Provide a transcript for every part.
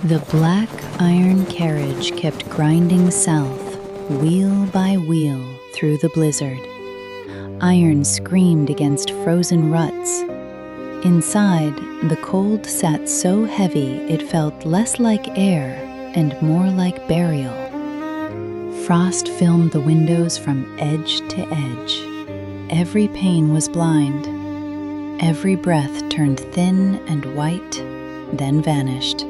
The black iron carriage kept grinding south, wheel by wheel, through the blizzard. Iron screamed against frozen ruts. Inside, the cold sat so heavy it felt less like air and more like burial. Frost filmed the windows from edge to edge. Every pane was blind. Every breath turned thin and white, then vanished.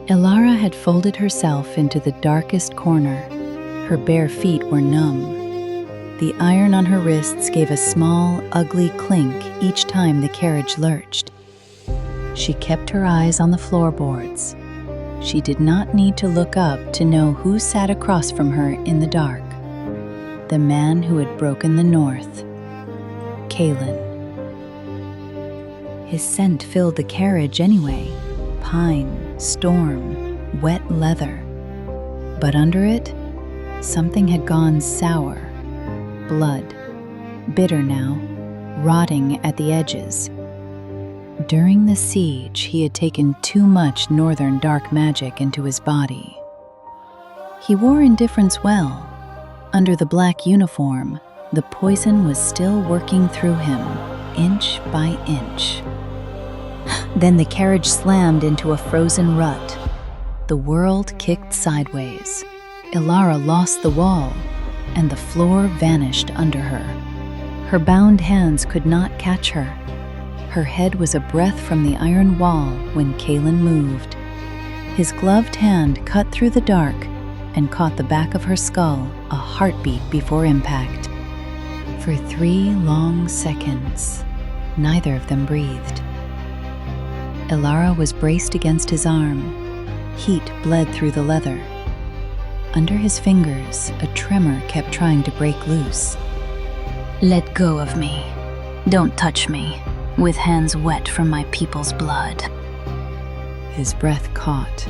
Elara had folded herself into the darkest corner. Her bare feet were numb. The iron on her wrists gave a small, ugly clink each time the carriage lurched. She kept her eyes on the floorboards. She did not need to look up to know who sat across from her in the dark. The man who had broken the north, Kaelen. His scent filled the carriage anyway. Pine, storm, wet leather. But under it, something had gone sour. Blood, bitter now, rotting at the edges. During the siege, he had taken too much northern dark magic into his body. He wore indifference well. Under the black uniform, the poison was still working through him, inch by inch. Then the carriage slammed into a frozen rut. The world kicked sideways. Elara lost the wall, and the floor vanished under her. Her bound hands could not catch her. Her head was a breath from the iron wall when Kaelen moved. His gloved hand cut through the dark and caught the back of her skull, a heartbeat before impact. For 3 long seconds, neither of them breathed. Elara was braced against his arm. Heat bled through the leather. Under his fingers, a tremor kept trying to break loose. "Let go of me. Don't touch me, with hands wet from my people's blood." His breath caught.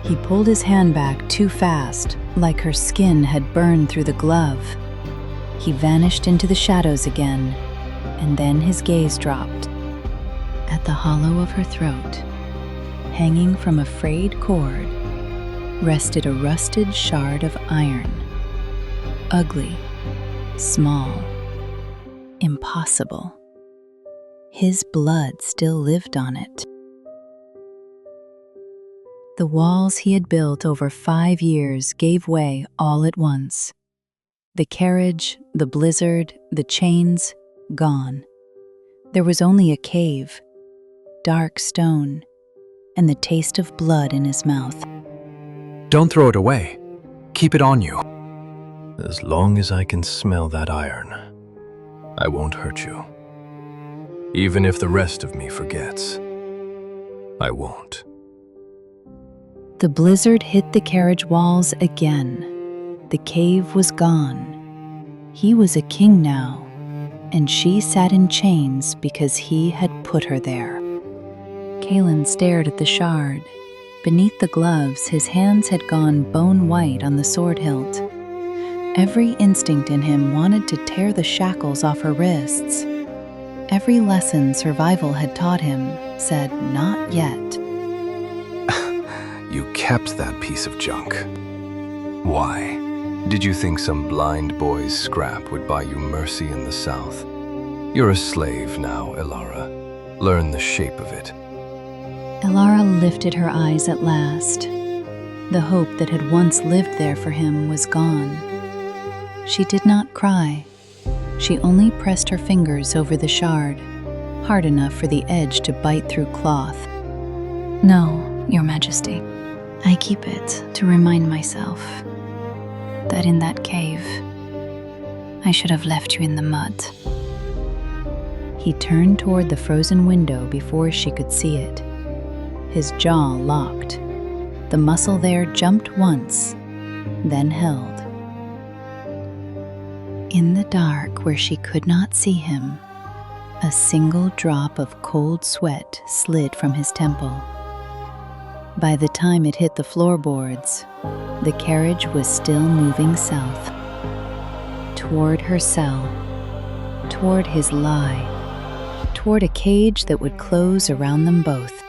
He pulled his hand back too fast, like her skin had burned through the glove. He vanished into the shadows again, and then his gaze dropped. At the hollow of her throat, hanging from a frayed cord, rested a rusted shard of iron. Ugly, small, impossible. His blood still lived on it. The walls he had built over 5 years gave way all at once. The carriage, the blizzard, the chains, gone. There was only a cave, dark stone, and the taste of blood in his mouth. Don't throw it away. Keep it on you. As long as I can smell that iron, I won't hurt you. Even if the rest of me forgets, I won't. The blizzard hit the carriage walls again. The cave was gone. He was a king now, and she sat in chains because he had put her there. Kaelen stared at the shard. Beneath the gloves, his hands had gone bone white on the sword hilt. Every instinct in him wanted to tear the shackles off her wrists. Every lesson survival had taught him said, "Not yet." You kept that piece of junk. Why? Did you think some blind boy's scrap would buy you mercy in the South? You're a slave now, Elara. Learn the shape of it. Elara lifted her eyes at last. The hope that had once lived there for him was gone. She did not cry. She only pressed her fingers over the shard, hard enough for the edge to bite through cloth. "No, Your Majesty. I keep it to remind myself that in that cave, I should have left you in the mud." He turned toward the frozen window before she could see it. His jaw locked. The muscle there jumped once, then held. In the dark where she could not see him, a single drop of cold sweat slid from his temple. By the time it hit the floorboards, the carriage was still moving south, toward her cell, toward his lie, toward a cage that would close around them both.